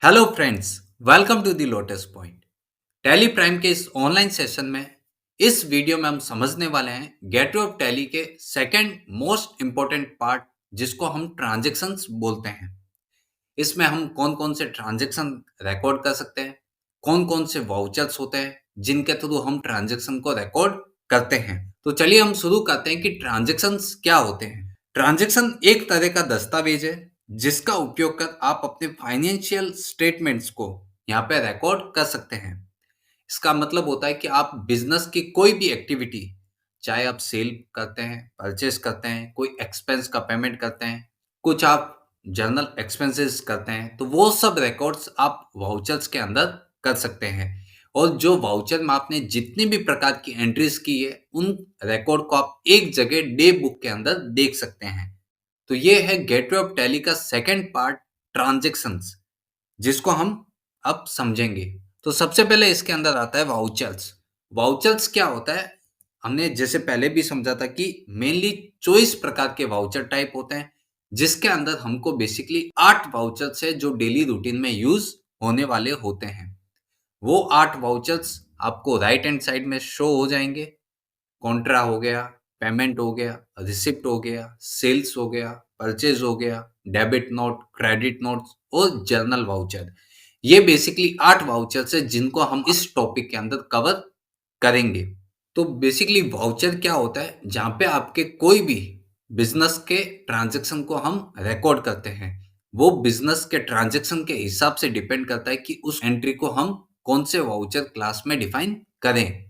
Hello friends, welcome to the lotus point. Tally prime के इस online session में इस वीडियो में हम समझने वाले हैं गेटवे ऑफ टैली के सेकंड मोस्ट इंपॉर्टेंट पार्ट, जिसको हम ट्रांजैक्शंस बोलते हैं। इसमें हम कौन कौन से ट्रांजैक्शन रिकॉर्ड कर सकते हैं, कौन कौन से वाउचर्स होते हैं जिनके थ्रू हम ट्रांजैक्शन को रिकॉर्ड करते हैं। तो चलिए हम शुरू करते हैं कि ट्रांजैक्शंस क्या होते हैं। ट्रांजैक्शन एक तरह का दस्तावेज है जिसका उपयोग कर आप अपने फाइनेंशियल स्टेटमेंट्स को यहाँ पे रिकॉर्ड कर सकते हैं। इसका मतलब होता है कि आप बिजनेस की कोई भी एक्टिविटी, चाहे आप सेल करते हैं, परचेस करते हैं, कोई एक्सपेंस का पेमेंट करते हैं, कुछ आप जर्नल एक्सपेंसेस करते हैं, तो वो सब रिकॉर्ड्स आप वाउचर्स के अंदर कर सकते हैं। और जो वाउचर में आपने जितनी भी प्रकार की एंट्रीज की है, उन रिकॉर्ड को आप एक जगह डे बुक के अंदर देख सकते हैं। तो ये है गेटवे ऑफ टैली का सेकंड पार्ट, ट्रांजैक्शंस, जिसको हम अब समझेंगे। तो सबसे पहले इसके अंदर आता है वाउचर्स। वाउचर्स क्या होता है? हमने जैसे पहले भी समझा था कि मेनली 24 प्रकार के वाउचर टाइप होते हैं, जिसके अंदर हमको बेसिकली 8 वाउचर्स है जो डेली रूटीन में यूज होने वाले होते हैं। वो 8 वाउचर्स आपको राइट हैंड साइड में शो हो जाएंगे। कॉन्ट्रा हो गया, पेमेंट हो गया, रिसिप्ट हो गया, सेल्स हो गया, परचेज हो गया, डेबिट नोट, क्रेडिट नोट्स और जर्नल वाउचर। ये बेसिकली 8 वाउचर्स है जिनको हम इस टॉपिक के अंदर कवर करेंगे। तो बेसिकली वाउचर क्या होता है? जहाँ पे आपके कोई भी बिजनेस के ट्रांजैक्शन को हम रिकॉर्ड करते हैं। वो बिजनेस के ट्रांजैक्शन के हिसाब से डिपेंड करता है कि उस एंट्री को हम कौन से वाउचर क्लास में डिफाइन करें।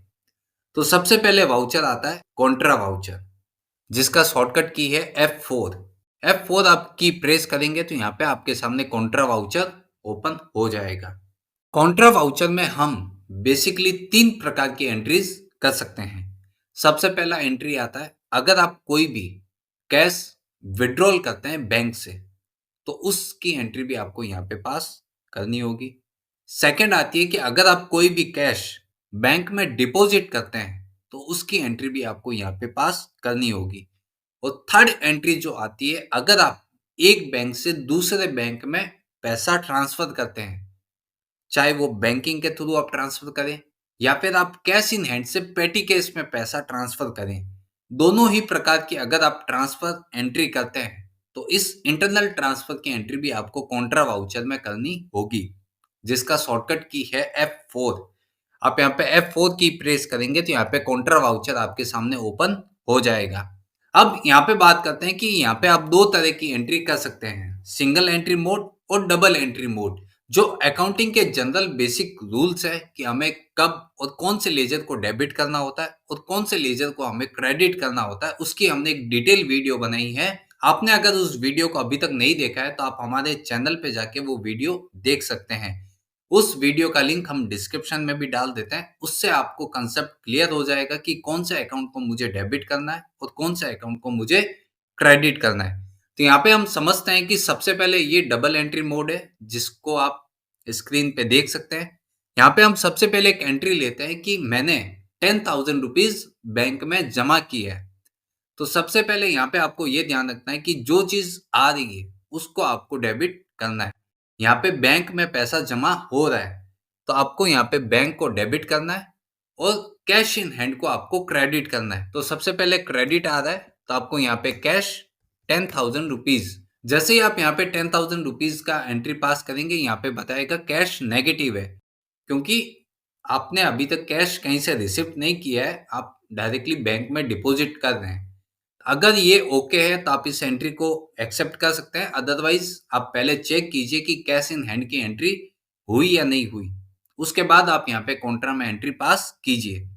तो सबसे पहले वाउचर आता है कॉन्ट्रा वाउचर, जिसका शॉर्टकट की है F4। F4 आप की प्रेस करेंगे तो यहाँ पे आपके सामने कॉन्ट्रा वाउचर ओपन हो जाएगा। कॉन्ट्रा वाउचर में हम बेसिकली 3 प्रकार की एंट्रीज कर सकते हैं। सबसे पहला एंट्री आता है, अगर आप कोई भी कैश विड्रॉल करते हैं बैंक से, तो उसकी एंट्री भी आपको यहाँ पे पास करनी होगी। सेकंड आती है कि अगर आप कोई भी कैश बैंक में डिपॉजिट करते हैं, तो उसकी एंट्री भी आपको यहाँ पे पास करनी होगी। और थर्ड एंट्री जो आती है, अगर आप एक बैंक से दूसरे बैंक में पैसा ट्रांसफर करते हैं, चाहे वो बैंकिंग के थ्रू आप ट्रांसफर करें या फिर आप कैश इन हैंड से पेटी कैश में पैसा ट्रांसफर करें, दोनों ही प्रकार की अगर आप ट्रांसफर एंट्री करते हैं, तो इस इंटरनल ट्रांसफर की एंट्री भी आपको कॉन्ट्रा वाउचर में करनी होगी, जिसका शॉर्टकट की है F4। आप यहाँ पे F4 की प्रेस करेंगे तो यहाँ पे कॉन्ट्रा वाउचर आपके सामने ओपन हो जाएगा। अब यहाँ पे बात करते हैं कि यहाँ पे आप दो तरह की एंट्री कर सकते हैं, सिंगल एंट्री मोड और डबल एंट्री मोड। जो अकाउंटिंग के जनरल बेसिक रूल्स है कि हमें कब और कौन से लेजर को डेबिट करना होता है और कौन से लेजर को हमें क्रेडिट करना होता है, उसकी हमने एक डिटेल वीडियो बनाई है। आपने अगर उस वीडियो को अभी तक नहीं देखा है तो आप हमारे चैनल पे जाके वो वीडियो देख सकते हैं। उस वीडियो का लिंक हम डिस्क्रिप्शन में भी डाल देते हैं। उससे आपको कंसेप्ट क्लियर हो जाएगा कि कौन से अकाउंट को मुझे डेबिट करना है और कौन से अकाउंट को मुझे क्रेडिट करना है। तो यहाँ पे हम समझते हैं कि सबसे पहले ये डबल एंट्री मोड है, जिसको आप स्क्रीन पे देख सकते हैं। यहाँ पे हम सबसे पहले एक एंट्री लेते हैं कि मैंने 10,000 रुपीज बैंक में जमा की है। तो सबसे पहले यहाँ पे आपको ये ध्यान रखना है कि जो चीज आ रही है उसको आपको डेबिट करना है। यहाँ पे बैंक में पैसा जमा हो रहा है, तो आपको यहाँ पे बैंक को डेबिट करना है और कैश इन हैंड को आपको क्रेडिट करना है। तो सबसे पहले क्रेडिट आ रहा है, तो आपको यहाँ पे कैश 10,000 रुपीज। जैसे ही आप यहाँ पे 10,000 रुपीज का एंट्री पास करेंगे, यहाँ पे बताएगा कैश नेगेटिव है, क्योंकि आपने अभी तक कैश कहीं से रिसिप्ट नहीं किया है, आप डायरेक्टली बैंक में डिपॉजिट कर रहे हैं। अगर ये ओके है तो आप इस एंट्री को एक्सेप्ट कर सकते हैं, अदरवाइज आप पहले चेक कीजिए कि कैश इन हैंड की एंट्री हुई या नहीं हुई। उसके बाद आप यहाँ पे कॉन्ट्रा में एंट्री पास कीजिए।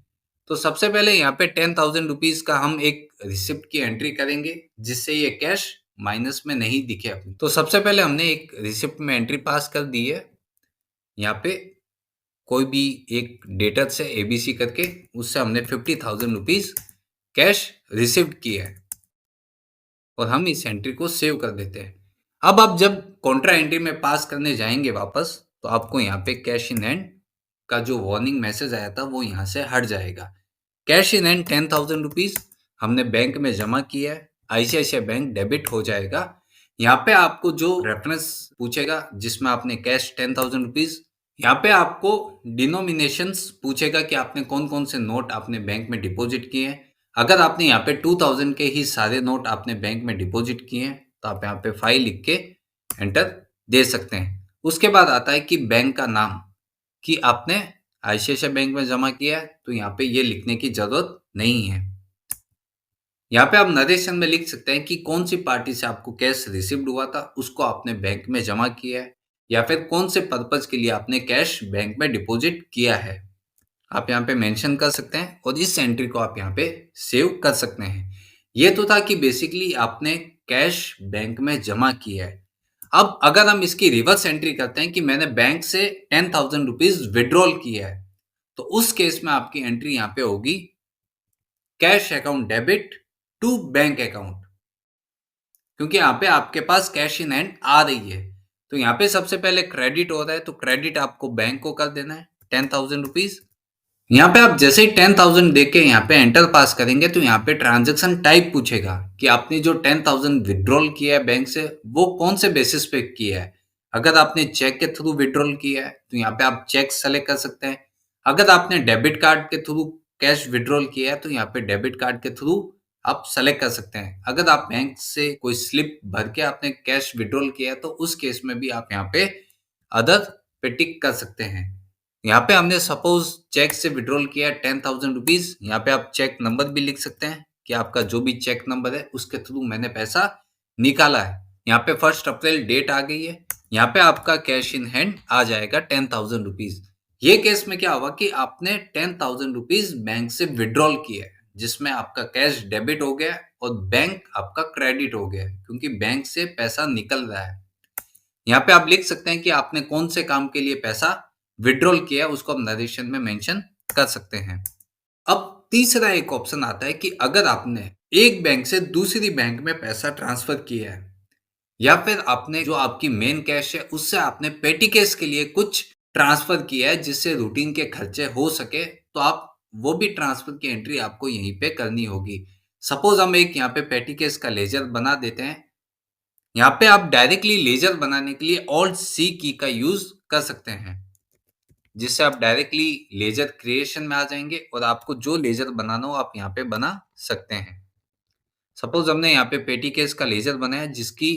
तो सबसे पहले यहाँ पे 10,000 रुपीज का हम एक रिसिप्ट की एंट्री करेंगे, जिससे ये कैश माइनस में नहीं दिखे अपने। तो सबसे पहले हमने एक रिसिप्ट में एंट्री पास कर दी है। यहाँ पे कोई भी एक डेटर से ABC करके उससे हमने 50,000 रुपीज कैश रिसिप्ट किया है और हम इस एंट्री को सेव कर देते हैं। अब आप जब कॉन्ट्रा एंट्री में पास करने जाएंगे वापस, तो आपको यहाँ पे कैश इन हैंड का जो वार्निंग मैसेज आया था वो यहाँ से हट जाएगा। कैश इन हैंड 10,000 रुपीज हमने बैंक में जमा किया है, ICICI बैंक डेबिट हो जाएगा। यहाँ पे आपको जो रेफरेंस पूछेगा जिसमें आपने कैश 10,000 रुपीज, यहाँ पे आपको डिनोमिनेशंस पूछेगा कि आपने कौन कौन से नोट आपने बैंक में डिपॉजिट किए हैं। अगर आपने यहाँ पे 2000 के ही सारे नोट आपने बैंक में डिपॉजिट किए हैं तो आप यहाँ पे 5 लिख के एंटर दे सकते हैं। उसके बाद आता है कि बैंक का नाम, कि आपने आईसीआईसीआई बैंक में जमा किया है तो यहाँ पे ये लिखने की जरूरत नहीं है। यहाँ पे आप नरेशन में लिख सकते हैं कि कौन सी पार्टी से आपको कैश रिसीव्ड हुआ था, उसको आपने बैंक में जमा किया है, या फिर कौन से पर्पज के लिए आपने कैश बैंक में डिपॉजिट किया है। आप यहाँ पे मेंशन कर सकते हैं और इस एंट्री को आप यहाँ पे सेव कर सकते हैं। ये तो था कि बेसिकली आपने कैश बैंक में जमा किया है। अब अगर हम इसकी रिवर्स एंट्री करते हैं कि मैंने बैंक से 10,000 रुपीज विड्रॉल किया है, तो उस केस में आपकी एंट्री यहाँ पे होगी cash account debit to bank account, क्योंकि यहाँ पे आपके पास कैश इन हैंड आ रही है। तो यहाँ पे सबसे पहले क्रेडिट हो रहा है, तो क्रेडिट आपको बैंक को कर देना है 10,000 रुपीज। यहाँ पे आप जैसे ही 10,000 देख के यहाँ पे एंटर पास करेंगे तो यहाँ पे ट्रांजैक्शन टाइप पूछेगा कि आपने जो 10,000 विड्रॉल किया है बैंक से वो कौन से बेसिस पे किया है। अगर आपने चेक के थ्रू विड्रॉल किया है तो यहाँ पे आप चेक सेलेक्ट कर सकते हैं। अगर आपने डेबिट कार्ड के थ्रू कैश विड्रॉल किया है तो यहाँ पे डेबिट कार्ड के थ्रू आप सेलेक्ट कर सकते हैं। अगर आप बैंक से कोई स्लिप भर के आपने कैश विड्रॉल किया है तो उस केस में भी आप यहाँ पे अदर पे टिक कर सकते हैं। यहाँ पे हमने सपोज चेक से विड्रॉल किया है 10,000 रुपीज। यहाँ पे आप चेक नंबर भी लिख सकते हैं कि आपका जो भी चेक नंबर है उसके थ्रू मैंने पैसा निकाला है। यहाँ पे 1 अप्रैल डेट आ गई है। यहाँ पे आपका कैश इन हैंड आ जाएगा 10,000 रुपीज। ये केस में क्या हुआ कि आपने 10,000 रुपीज बैंक से विड्रॉल किया है, जिसमें आपका कैश डेबिट हो गया और बैंक आपका क्रेडिट हो गया, क्योंकि बैंक से पैसा निकल रहा है। यहाँ पे आप लिख सकते हैं कि आपने कौन से काम के लिए पैसा विड्रॉल किया, उसको आप नरेशन में मेंशन कर सकते हैं। अब तीसरा एक ऑप्शन आता है कि अगर आपने एक बैंक से दूसरी बैंक में पैसा ट्रांसफर किया है, या फिर आपने जो आपकी मेन कैश है उससे आपने पेटी कैश के लिए कुछ ट्रांसफर किया है जिससे रूटीन के खर्चे हो सके, तो आप वो भी ट्रांसफर की एंट्री आपको यहीं पे करनी होगी। सपोज हम एक यहाँ पे पेटी कैश का लेजर बना देते हैं। यहाँ पे आप डायरेक्टली लेजर बनाने के लिए ऑल्ट सी की का यूज कर सकते हैं, जिससे आप डायरेक्टली लेजर क्रिएशन में आ जाएंगे और आपको जो लेजर बनाना हो आप यहाँ पे बना सकते हैं। सपोज हमने यहाँ पे पेटी केस का लेजर बनाया जिसकी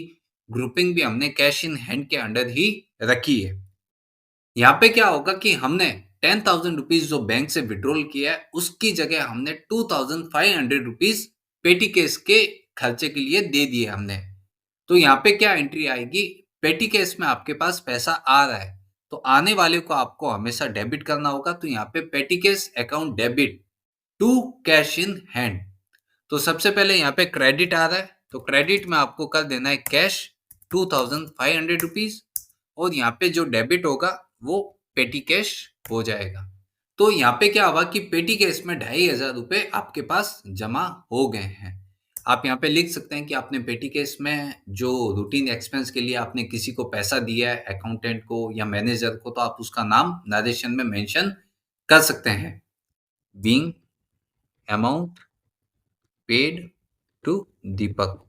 ग्रुपिंग भी हमने कैश इन हैंड के अंडर ही रखी है। यहाँ पे क्या होगा कि हमने 10,000 रुपीज जो बैंक से विड्रॉल किया है उसकी जगह हमने 2,500 रुपीज पेटी केस के खर्चे के लिए दे दिए हमने। तो यहाँ पे क्या एंट्री आएगी, पेटी केस में आपके पास पैसा आ रहा है तो आने वाले को आपको हमेशा डेबिट करना होगा। तो यहाँ पे petty cash account debit to cash in hand. तो सबसे पहले यहाँ पे क्रेडिट आ रहा है तो क्रेडिट में आपको कर देना है कैश 2,500 रुपीज, और यहाँ पे जो डेबिट होगा वो पेटी कैश हो जाएगा। तो यहाँ पे क्या हुआ कि पेटी कैश में 2,500 रुपए आपके पास जमा हो गए हैं। आप यहाँ पे लिख सकते हैं कि आपने पेटी केस में जो रूटीन एक्सपेंस के लिए आपने किसी को पैसा दिया है, अकाउंटेंट को या मैनेजर को, तो आप उसका नाम नरेशन में मेंशन कर सकते हैं। बीइंग अमाउंट पेड टू दीपक।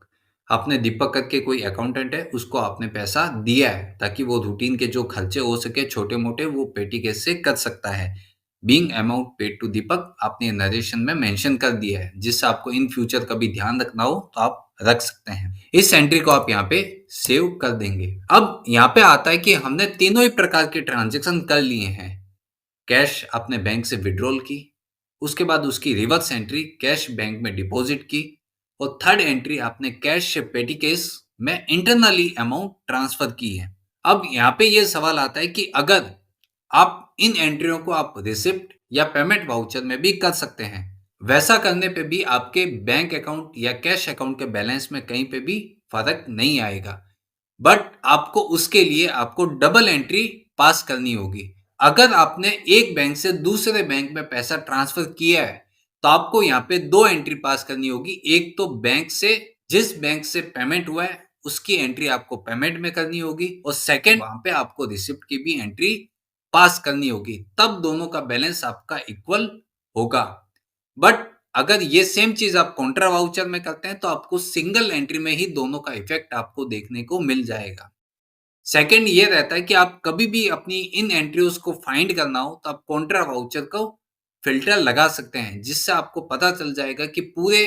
आपने दीपक करके कोई अकाउंटेंट है उसको आपने पैसा दिया है ताकि वो रूटीन के जो खर्चे हो सके छोटे मोटे वो पेटी केस से कर सकता है। बीइंग अमाउंट पेड टू दीपक आपने नरेशन में मेंशन कर दिया है, जिससे आपको इन फ्यूचर कभी ध्यान रखना हो तो आप रख सकते हैं। इस एंट्री को आप यहाँ पे सेव कर देंगे। अब यहाँ पे आता है कि हमने तीनों ही प्रकार के ट्रांजेक्शन कर लिए हैं। कैश आपने बैंक से विड्रॉल की, उसके बाद उसकी रिवर्स एंट्री कैश बैंक में डिपॉजिट की, और थर्ड एंट्री आपने कैश से पेटी केस में इंटरनली अमाउंट ट्रांसफर की है। अब यहाँ पे ये सवाल आता है कि अगर आप इन एंट्रियों को आप रिसिप्ट या पेमेंट वाउचर में भी कर सकते हैं। वैसा करने पे भी आपके बैंक अकाउंट या कैश अकाउंट के बैलेंस में कहीं पे भी फर्क नहीं आएगा, बट आपको उसके लिए आपको डबल एंट्री पास करनी होगी। अगर आपने एक बैंक से दूसरे बैंक में पैसा ट्रांसफर किया है तो आपको यहाँ पे दो एंट्री पास करनी होगी। एक तो बैंक से, जिस बैंक से पेमेंट हुआ है उसकी एंट्री आपको पेमेंट में करनी होगी, और सेकंड वहां पे आपको रिसिप्ट की भी एंट्री पास करनी होगी, तब दोनों का बैलेंस आपका इक्वल होगा। बट अगर ये सेम चीज आप कॉन्ट्रा वाउचर में करते हैं तो आपको सिंगल एंट्री में ही दोनों का इफेक्ट आपको देखने को मिल जाएगा। सेकंड ये रहता है कि आप कभी भी अपनी इन एंट्रीज को फाइंड करना हो तो आप कॉन्ट्रा वाउचर को फिल्टर लगा सकते हैं, जिससे आपको पता चल जाएगा कि पूरे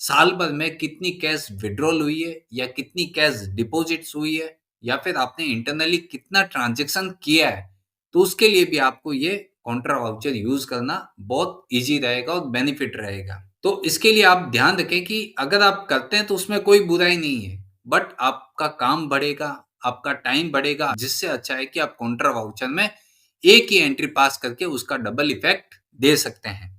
साल भर में कितनी कैश विड्रॉल हुई है या कितनी कैश डिपॉजिट्स हुई है या फिर आपने इंटरनली कितना ट्रांजैक्शन किया है। तो उसके लिए भी आपको ये कॉन्ट्रा वाउचर यूज करना बहुत इजी रहेगा और बेनिफिट रहेगा। तो इसके लिए आप ध्यान रखें कि अगर आप करते हैं तो उसमें कोई बुराई नहीं है, बट आपका काम बढ़ेगा, आपका टाइम बढ़ेगा, जिससे अच्छा है कि आप कॉन्ट्रा वाउचर में एक ही एंट्री पास करके उसका डबल इफेक्ट दे सकते हैं।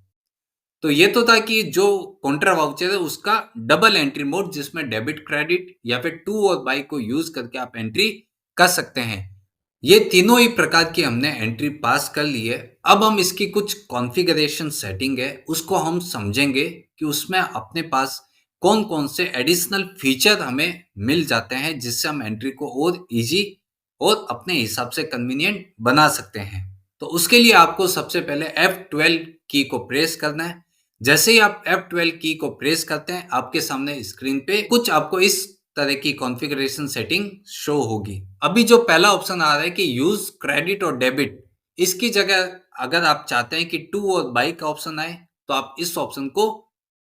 तो ये तो था कि जो कॉन्ट्रा वाउचर है उसका डबल एंट्री मोड, जिसमें डेबिट क्रेडिट या फिर टू और बाई को यूज करके आप एंट्री कर सकते हैं। ये तीनों ही प्रकार की हमने एंट्री पास कर ली है। अब हम इसकी कुछ कॉन्फ़िगरेशन सेटिंग है उसको हम समझेंगे कि उसमें अपने पास कौन कौन से एडिशनल फीचर हमें मिल जाते हैं, जिससे हम एंट्री को और इजी और अपने हिसाब से कन्वीनियंट बना सकते हैं। तो उसके लिए आपको सबसे पहले F12 की को प्रेस करना है। जैसे ही आप F12 की को प्रेस करते हैं आपके सामने स्क्रीन पे कुछ आपको इस तरह की कॉन्फ़िगरेशन सेटिंग शो होगी। अभी जो पहला ऑप्शन आ रहा है कि यूज क्रेडिट और डेबिट, इसकी जगह अगर आप चाहते हैं कि टू और बाई का ऑप्शन आए तो आप इस ऑप्शन को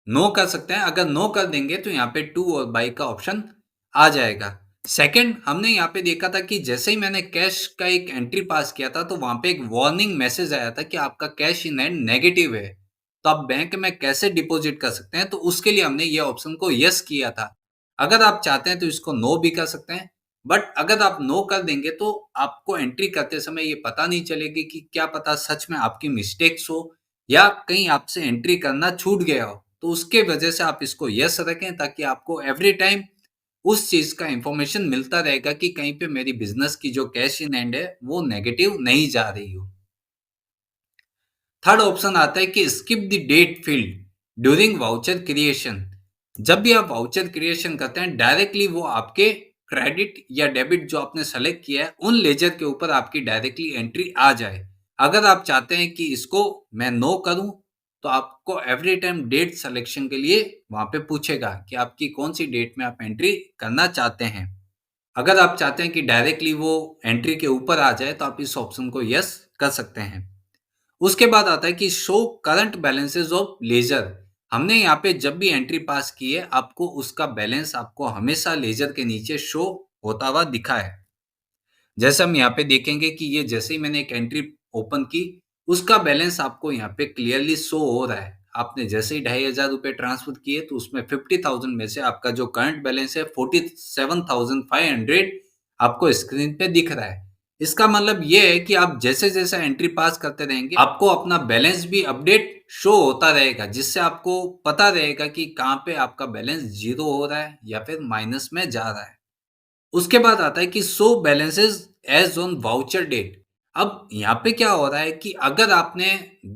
नो कर सकते हैं। अगर नो कर देंगे तो यहाँ पे टू और बाई का ऑप्शन आ जाएगा। सेकंड, हमने यहाँ पे देखा था कि जैसे ही मैंने कैश का एक एंट्री पास किया था तो वहां पे एक वार्निंग मैसेज आया था कि आपका कैश इन हैंड नेगेटिव है, तो आप बैंक में कैसे डिपॉजिट कर सकते हैं। तो उसके लिए हमने ये ऑप्शन को यस किया था। अगर आप चाहते हैं तो इसको नो भी कर सकते हैं, बट अगर आप नो कर देंगे तो आपको एंट्री करते समय ये पता नहीं चलेगी कि क्या पता सच में आपकी मिस्टेक्स हो या कहीं आपसे एंट्री करना छूट गया हो। तो उसके वजह से आप इसको यस रखें ताकि आपको एवरी टाइम उस चीज का इंफॉर्मेशन मिलता रहेगा कि कहीं पे मेरी बिजनेस की जो कैश इन हैंड है वो नेगेटिव नहीं जा रही हो। थर्ड ऑप्शन आता है कि skip the date field during voucher creation. जब भी आप वाउचर क्रिएशन करते हैं डायरेक्टली वो आपके क्रेडिट या डेबिट जो आपने सेलेक्ट किया है उन लेजर के ऊपर आपकी डायरेक्टली एंट्री आ जाए। अगर आप चाहते हैं कि इसको मैं नो करूं तो आपको एवरी टाइम डेट सिलेक्शन के लिए वहां पे पूछेगा कि आपकी कौन सी डेट में आप एंट्री करना चाहते हैं। अगर आप चाहते हैं कि डायरेक्टली वो एंट्री के ऊपर आ जाए तो आप इस ऑप्शन को यस कर सकते हैं। उसके बाद आता है कि show current balances of ledger. हमने यहाँ पे जब भी एंट्री पास की है आपको उसका बैलेंस आपको हमेशा लेजर के नीचे शो होता हुआ दिखा है। जैसे हम यहाँ पे देखेंगे कि ये जैसे ही मैंने एक एंट्री ओपन की उसका बैलेंस आपको यहाँ पे क्लियरली शो हो रहा है। आपने जैसे ही 2,500 रुपए ट्रांसफर किए तो उसमें 50,000 में से आपका जो करंट बैलेंस है 47,500 आपको स्क्रीन पे दिख रहा है। इसका मतलब ये है कि आप जैसे जैसे एंट्री पास करते रहेंगे आपको अपना बैलेंस भी अपडेट शो होता रहेगा, जिससे आपको पता रहेगा कि कहाँ पे आपका बैलेंस जीरो हो रहा है या फिर माइनस में जा रहा है। उसके बाद आता है कि show balances as on voucher date. अब यहाँ पे क्या हो रहा है कि अगर आपने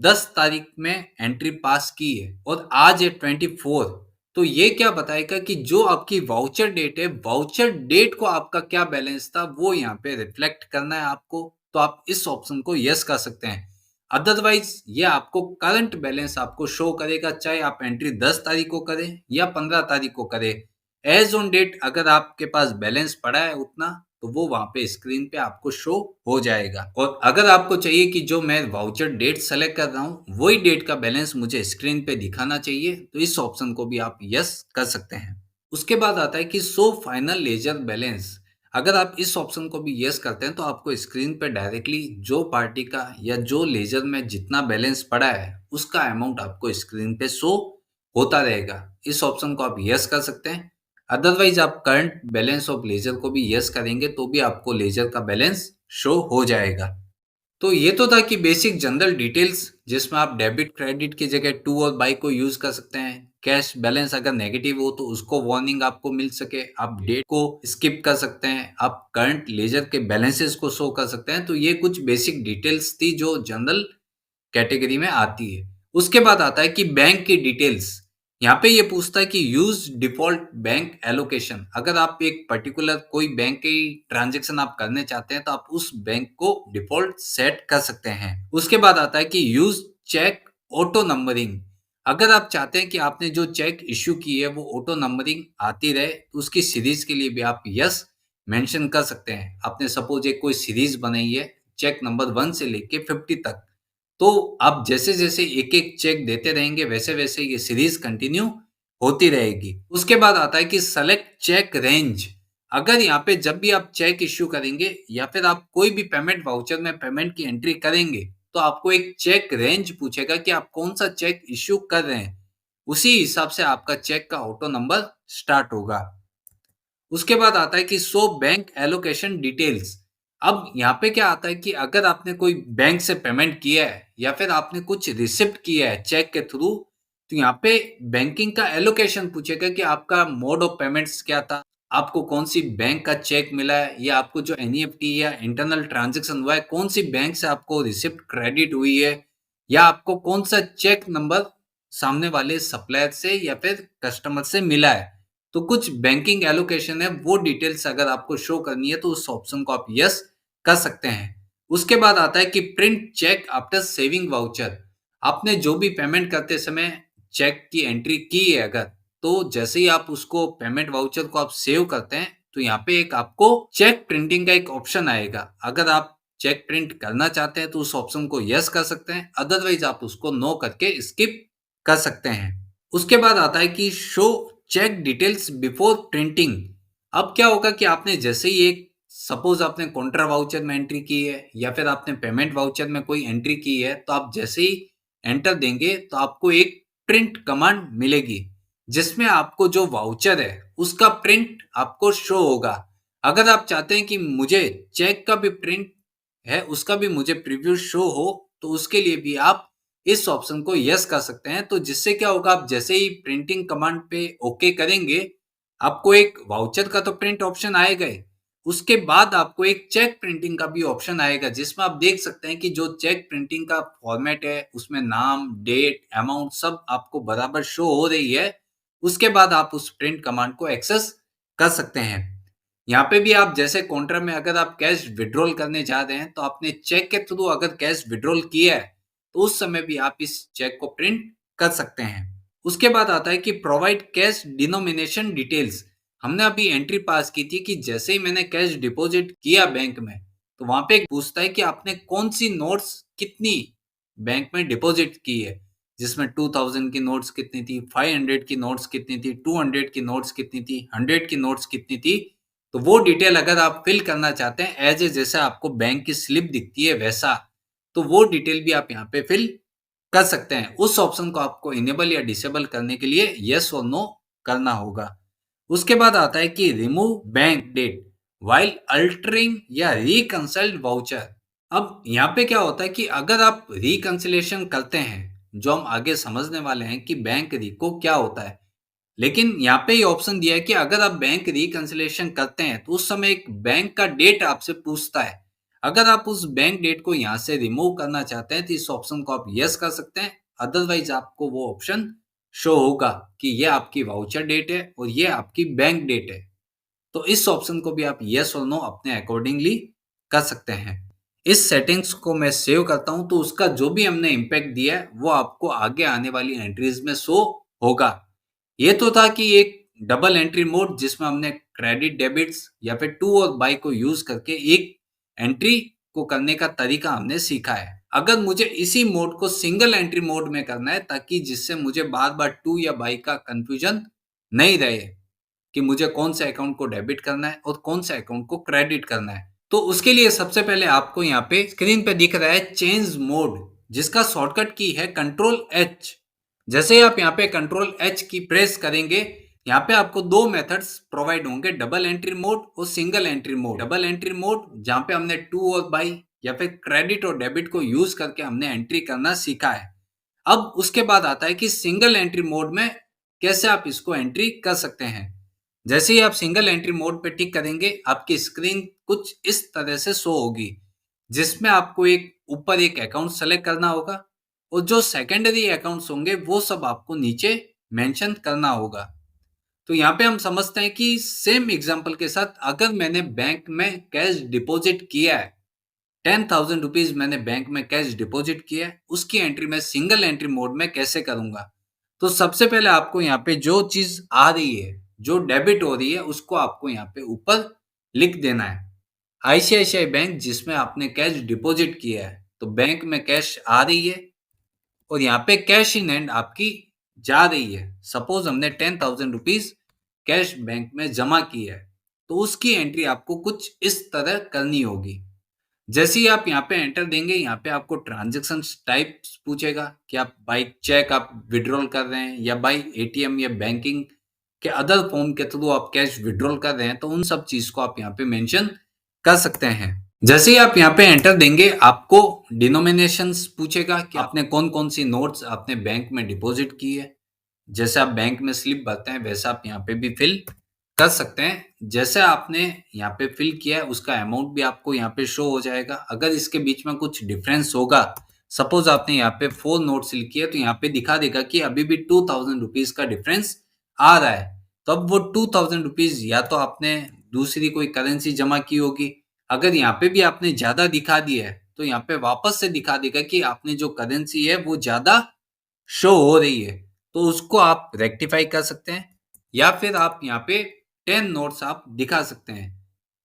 10 तारीख में एंट्री पास की है और आज है 24, तो ये क्या बताएगा कि जो आपकी वाउचर डेट है वाउचर डेट को आपका क्या बैलेंस था वो यहाँ पे रिफ्लेक्ट करना है आपको। तो आप इस ऑप्शन को यस कर सकते हैं। अदरवाइज ये आपको करंट बैलेंस आपको शो करेगा, चाहे आप एंट्री 10 तारीख को करें या 15 तारीख को करें। एज ऑन डेट अगर आपके पास बैलेंस पड़ा है उतना तो वो वहां पे स्क्रीन पे आपको शो हो जाएगा। और अगर आपको चाहिए कि जो मैं वाउचर डेट सेलेक्ट कर रहा हूँ वही डेट का बैलेंस मुझे स्क्रीन पे दिखाना चाहिए तो इस ऑप्शन को भी आप यस कर सकते हैं। उसके बाद आता है कि शो फाइनल लेजर बैलेंस। अगर आप इस ऑप्शन को भी यस करते हैं तो आपको स्क्रीन पे डायरेक्टली जो पार्टी का या जो लेजर में जितना बैलेंस पड़ा है उसका अमाउंट आपको स्क्रीन पे शो होता रहेगा। इस ऑप्शन को आप यस कर सकते हैं। अदरवाइज आप करंट बैलेंस ऑफ लेजर को भी यस करेंगे तो भी आपको लेजर का बैलेंस शो हो जाएगा। तो ये तो था कि बेसिक जनरल डिटेल्स जिसमें आप डेबिट क्रेडिट की जगह टू और बाई को यूज कर सकते हैं। कैश बैलेंस अगर नेगेटिव हो तो उसको वार्निंग आपको मिल सके, आप डेट को स्किप कर सकते हैं, आप करंट लेजर के बैलेंसेस को शो कर सकते हैं। तो ये कुछ बेसिक डिटेल्स थी जो जनरल कैटेगरी में आती है। उसके बाद आता है कि बैंक की डिटेल्स। यहाँ पे ये पूछता है कि यूज डिफॉल्ट बैंक एलोकेशन। अगर आप एक पर्टिकुलर कोई बैंक की ट्रांजैक्शन आप करने चाहते हैं तो आप उस बैंक को डिफॉल्ट सेट कर सकते हैं। उसके बाद आता है कि यूज चेक ऑटो नंबरिंग। अगर आप चाहते हैं कि आपने जो चेक इश्यू की है वो ऑटो नंबरिंग आती रहे, तो उसकी सीरीज के लिए भी आप यस मेंशन कर सकते हैं। आपने सपोज एक कोई सीरीज बनाई है चेक नंबर 1 से लेके 50 तक, तो आप जैसे-जैसे एक-एक चेक देते रहेंगे वैसे-वैसे ये सीरीज कंटिन्यू होती रहेगी। उसके बाद आता है कि सेलेक्ट चेक रेंज। अगर यहाँ पे जब भी आप चेक इश्यू करेंगे या फिर आप कोई भी पेमेंट वाउचर में पेमेंट की एंट्री करेंगे, तो आपको एक चेक रेंज पूछेगा कि आप कौन-सा चेक इश्यू कर रहे हैं। उसी हिसाब से आपका चेक का ऑटो नंबर स्टार्ट होगा। उसके बाद आता है कि शो बैंक एलोकेशन डिटेल्स। अब यहाँ पे क्या आता है कि अगर आपने कोई बैंक से पेमेंट किया है या फिर आपने कुछ रिसिप्ट किया है चेक के थ्रू, तो यहाँ पे बैंकिंग का एलोकेशन पूछेगा कि आपका मोड ऑफ पेमेंट्स क्या था, आपको कौन सी बैंक का चेक मिला है, या आपको जो एनईएफटी या इंटरनल ट्रांजैक्शन हुआ है कौन सी बैंक से आपको रिसिप्ट क्रेडिट हुई है, या आपको कौन सा चेक नंबर सामने वाले सप्लायर से या फिर कस्टमर से मिला है। तो कुछ बैंकिंग एलोकेशन है, वो डिटेल्स अगर आपको शो करनी है तो उस ऑप्शन को आप यस कर सकते हैं। उसके बाद आता है कि print cheque after saving voucher. आपने जो भी पेमेंट करते समय चेक की एंट्री की है अगर, तो जैसे ही आप उसको पेमेंट वाउचर को आप सेव करते हैं, तो यहाँ पे एक आपको चेक प्रिंटिंग का एक ऑप्शन आएगा। अगर आप चेक प्रिंट करना चाहते हैं तो उस ऑप्शन को यस कर सकते हैं, अदरवाइज आप उसको नो करके स्किप कर सकते हैं। उसके बाद आता है कि show cheque details before printing. अब क्या होगा कि आपने जैसे ही एक सपोज आपने कॉन्ट्रा वाउचर में एंट्री की है या फिर आपने पेमेंट वाउचर में कोई एंट्री की है, तो आप जैसे ही एंटर देंगे तो आपको एक प्रिंट कमांड मिलेगी, जिसमें आपको जो वाउचर है उसका प्रिंट आपको शो होगा। अगर आप चाहते हैं कि मुझे चेक का भी प्रिंट है उसका भी मुझे प्रीव्यू शो हो, तो उसके लिए भी आप इस ऑप्शन को यस कर सकते हैं। तो जिससे क्या होगा, आप जैसे ही प्रिंटिंग कमांड पे ओके करेंगे, आपको एक वाउचर का तो प्रिंट ऑप्शन आएगा ही, उसके बाद आपको एक चेक प्रिंटिंग का भी ऑप्शन आएगा, जिसमें आप देख सकते हैं कि जो चेक प्रिंटिंग का फॉर्मेट है उसमें नाम, डेट, अमाउंट सब आपको बराबर शो हो रही है। उसके बाद आप उस प्रिंट कमांड को एक्सेस कर सकते हैं। यहाँ पे भी आप जैसे कॉन्ट्रा में अगर आप कैश विड्रॉल करने जा रहे हैं, तो आपने चेक के थ्रू अगर कैश विड्रॉल किया है, तो उस समय भी आप इस चेक को प्रिंट कर सकते हैं। उसके बाद आता है कि प्रोवाइड कैश डिनोमिनेशन डिटेल्स। हमने अभी एंट्री पास की थी कि जैसे ही मैंने कैश डिपॉजिट किया बैंक में, तो वहां पे पूछता है कि आपने कौन सी नोट्स कितनी बैंक में डिपॉजिट की है, जिसमें 2000 की नोट्स कितनी थी, 500 की नोट्स कितनी थी, 200 की नोट्स कितनी थी, 100 की नोट्स कितनी थी। तो वो डिटेल अगर आप फिल करना चाहते हैं एज ए जैसा आपको बैंक की स्लिप दिखती है वैसा, तो वो डिटेल भी आप यहाँ पे फिल कर सकते हैं। उस ऑप्शन को आपको इनेबल या डिसेबल करने के लिए यस और नो करना होगा। उसके बाद आता है कि remove bank date while altering या रिकंसल्ट वाउचर। अब यहाँ पे क्या होता है कि अगर आप रिकंसिलेशन करते हैं, जो हम आगे समझने वाले हैं कि बैंक रिको क्या होता है, लेकिन यहाँ पे ये ऑप्शन दिया है कि अगर आप बैंक रिकंसिलेशन करते हैं, तो उस समय एक बैंक का डेट आपसे पूछता है। अगर आप उस बैंक डेट को यहाँ से रिमूव करना चाहते हैं, तो इस ऑप्शन को आप यस कर सकते हैं, अदरवाइज आपको वो ऑप्शन शो होगा कि ये आपकी वाउचर डेट है और ये आपकी बैंक डेट है। तो इस ऑप्शन को भी आप यस और नो अपने अकॉर्डिंगली कर सकते हैं। इस सेटिंग्स को मैं सेव करता हूं, तो उसका जो भी हमने इम्पैक्ट दिया है वो आपको आगे आने वाली एंट्रीज में शो होगा। ये तो था कि एक डबल एंट्री मोड, जिसमें हमने क्रेडिट डेबिट्स या फिर टू और बाई को यूज करके एक एंट्री को करने का तरीका हमने सीखा है। अगर मुझे इसी मोड को सिंगल एंट्री मोड में करना है, ताकि जिससे मुझे बार बार टू या बाई का कंफ्यूजन नहीं रहे कि मुझे कौन से अकाउंट को डेबिट करना है और कौन से अकाउंट को क्रेडिट करना है, तो उसके लिए सबसे पहले आपको यहाँ पे स्क्रीन पे दिख रहा है चेंज मोड, जिसका शॉर्टकट की है कंट्रोल एच। जैसे ही आप यहाँ पे कंट्रोल एच की प्रेस करेंगे, यहाँ पे आपको दो मेथड्स प्रोवाइड होंगे, डबल एंट्री मोड और single entry mode. Double entry mode जहाँ पे हमने टू और बाई या फिर क्रेडिट और डेबिट को यूज करके हमने एंट्री करना सीखा है। अब उसके बाद आता है कि सिंगल एंट्री मोड में कैसे आप इसको एंट्री कर सकते हैं। जैसे ही आप सिंगल एंट्री मोड पे टिक करेंगे, आपकी स्क्रीन कुछ इस तरह से शो होगी, जिसमें आपको एक ऊपर एक अकाउंट सेलेक्ट करना होगा और जो सेकेंडरी अकाउंट्स होंगे वो सब आपको नीचे मेंशन करना होगा। तो यहाँ पे हम समझते हैं कि सेम एग्जांपल के साथ, अगर मैंने बैंक में कैश डिपॉजिट किया है, 10,000 रुपीज मैंने बैंक में कैश डिपॉजिट किया है, उसकी एंट्री मैं सिंगल एंट्री मोड में कैसे करूंगा। तो सबसे पहले आपको यहाँ पे जो चीज़ आ रही है, जो डेबिट हो रही है, उसको आपको यहाँ पे ऊपर लिख देना है। आईसीआईसीआई बैंक जिसमें आपने कैश डिपॉज़िट किया है, तो बैंक में कैश आ रही है और यहाँ पे कैश इन हैंड आपकी जा रही है। सपोज़ हमने 10,000 रुपीज़ कैश बैंक में जमा की है, तो उसकी एंट्री आपको कुछ इस तरह करनी होगी। जैसे ही आप यहाँ पे एंटर देंगे, यहाँ पे आपको ट्रांज़ैक्शन टाइप्स पूछेगा कि आप बाय चेक आप विथड्रॉल कर रहे हैं या बाय एटीएम या बैंकिंग के अदर फॉर्म के थ्रू आप कैश विथड्रॉल कर रहे हैं, तो उन सब चीज़ को आप यहाँ पे मेंशन कर सकते हैं। जैसे ही आप यहाँ पे एंटर देंगे, आपको डिनोमिनेशंस पूछेगा कि आपने कौन-कौन सी नोट्स आपने बैंक में डिपॉज़िट की है। जैसे आप बैंक में स्लिप भरते हैं, वैसा आप यहाँ पे भी फिल कर सकते हैं। जैसे आपने यहाँ पे फिल किया है, उसका अमाउंट भी आपको यहाँ पे शो हो जाएगा। अगर इसके बीच में कुछ डिफरेंस होगा, सपोज़ आपने यहाँ पे 4 नोट्स लिखी है, तो यहाँ पे दिखा देगा कि अभी भी 2000 रुपीज़ का डिफरेंस आ रहा है। तो अब वो 2000 रुपीज़ या तो आपने दूसरी कोई करेंसी जमा की होगी, अगर यहाँ पे भी आपने ज़्यादा दिखा दिया है, तो यहाँ पे वापस से दिखा देगा कि आपने जो करेंसी है, वो ज़्यादा शो हो रही है, तो उसको आप रेक्टिफाई कर सकते हैं या फिर आप यहाँ पे 10 नोट्स आप दिखा सकते हैं।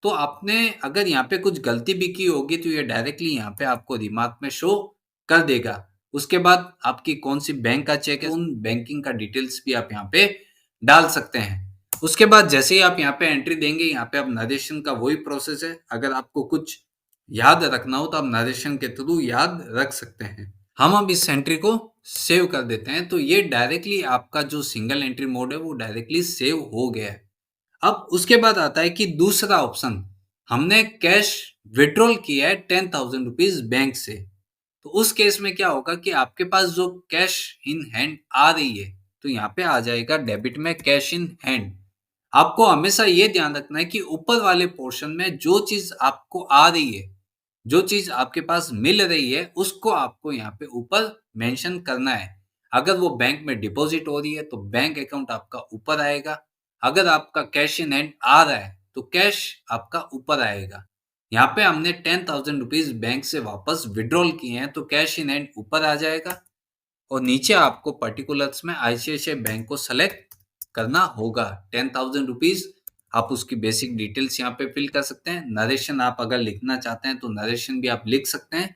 तो आपने अगर यहाँ पे कुछ गलती भी की होगी, तो ये डायरेक्टली यहाँ पे आपको रिमार्क में शो कर देगा। उसके बाद आपकी कौन-सी बैंक का चेक है, उन बैंकिंग का डिटेल्स भी आप यहाँ पे डाल सकते हैं। उसके बाद जैसे ही आप यहाँ पे एंट्री देंगे, यहाँ पे अब नरेशन का वही प्रोसेस है। अगर आपको कुछ याद रखना हो, तो आप नरेशन के थ्रू याद रख सकते हैं। हम अब इस एंट्री को सेव कर देते हैं, तो ये डायरेक्टली आपका जो सिंगल एंट्री मोड है, वो डायरेक्टली सेव हो गया है। अब उसके बाद आता है कि दूसरा ऑप्शन, हमने कैश विथड्रॉल किया है 10,000 रुपीज़ बैंक से। तो उस केस में क्या होगा कि आपके पास जो कैश इन हैंड आ रही है, तो यहाँ पे आ जाएगा डेबिट में कैश इन हैंड। आपको हमेशा ये ध्यान रखना है कि ऊपर वाले पोर्शन में जो चीज़ आपको आ रही है, जो चीज़ आपके पास मिल रही है, उसको आपको यहाँ पे ऊपर मेंशन करना है। अगर वो बैंक में डिपॉज़िट हो रही है, तो बैंक अकाउंट आपका ऊपर आएगा। अगर आपका कैश इन हैंड आ रहा है, तो कैश आपका ऊपर आएगा। यहाँ पे हमने 10,000 रुपीज़ बैंक से वापस विथड्रॉल किए हैं, तो कैश इन हैंड ऊपर आ जाएगा और नीचे आपको पर्टिकुलर्स में आईसीआईसीआई बैंक को सेलेक्ट करना होगा। 10,000 रुपीज़ आप उसकी बेसिक डिटेल्स यहाँ पे फिल कर सकते हैं। नरेशन आप अगर लिखना चाहते हैं, तो नरेशन भी आप लिख सकते हैं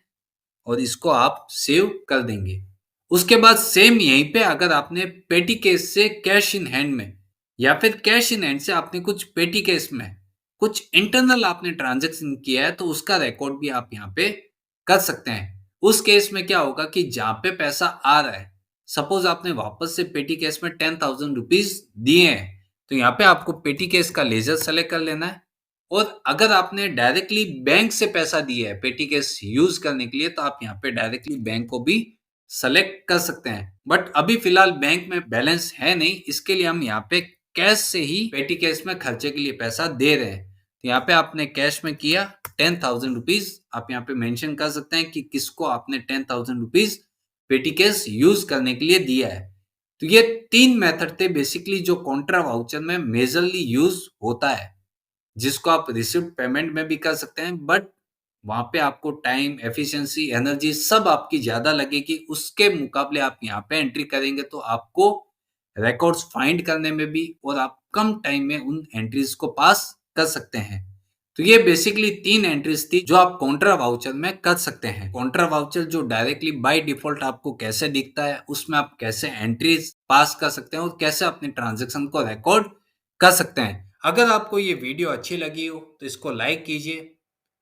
और इसको आप सेव कर देंगे। उसके बाद सेम यहीं पे अगर आपने पेटी केस से कैश इन हैंड में या फिर कैश इन हैंड से आपने कुछ पेटी केस में कुछ इंटरनल आपने ट्रांजैक्शन किया है, तो उसका रिकॉर्ड भी आप यहाँ पे कर सकते हैं। उस केस में क्या होगा कि जहाँ पे पैसा आ रहा है, सपोज़ आपने वापस से पेटी केस में 10,000 रुपीज़ दिए हैं, तो यहाँ पे आपको पेटी केस का लेज़र सेलेक्ट कर लेना है और अगर आपने डायरेक्टली बैंक से पैसा दिया है पेटी केस यूज़ करने के लिए, तो आप यहाँ पे डायरेक्टली बैंक को भी सेलेक्ट कर सकते हैं। बट अभी फ़िलहाल बैंक में बैलेंस है नहीं, इसके लिए हम यहाँ पे कैश से ही पेटी कैश में खर्चे के लिए पैसा दे रहे हैं। तो यहाँ पे आपने कैश में किया 10,000 रुपीज़, आप यहाँ पे मेंशन कर सकते हैं कि किसको आपने 10,000 रुपीज़ पेटी कैश यूज़ करने के लिए दिया है। तो ये 3 मेथड थे बेसिकली जो कॉन्ट्रा वाउचर में मेजरली यूज़ होता है, जिसको आप रिसीव्ड पेमेंट में भी कर सकते हैं, बट वहाँ पे आपको टाइम, एफिशिएंसी, एनर्जी सब आपकी ज़्यादा लगेगी। उसके मुकाबले आप यहाँ पे एंट्री करेंगे, तो आपको रिकॉर्ड्स फाइंड करने में भी और आप कम टाइम में उन एंट्रीज को पास कर सकते हैं। तो ये बेसिकली 3 एंट्रीज थी जो आप कॉन्ट्रा वाउचर में कर सकते हैं। कॉन्ट्रा वाउचर जो डायरेक्टली बाय डिफ़ॉल्ट आपको कैसे दिखता है, उसमें आप कैसे एंट्रीज पास कर सकते हैं और कैसे अपने ट्रांज़ैक्शन को रिकॉर्ड कर सकते हैं। अगर आपको ये वीडियो अच्छी लगी हो, तो इसको लाइक कीजिए।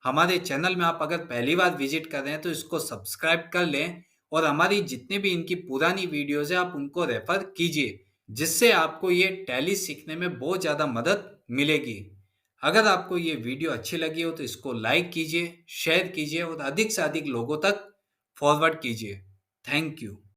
हमारे चैनल में आप अगर पहली बार विजिट कर रहे हैं, तो इसको सब्सक्राइब कर लें और हमारी जितनी भी इनकी पुरानी वीडियोज़ हैं, आप उनको रेफ़र कीजिए, जिससे आपको ये टैली सीखने में बहुत ज़्यादा मदद मिलेगी। अगर आपको ये वीडियो अच्छी लगी हो, तो इसको लाइक कीजिए, शेयर कीजिए और अधिक से अधिक लोगों तक फॉरवर्ड कीजिए। Thank you.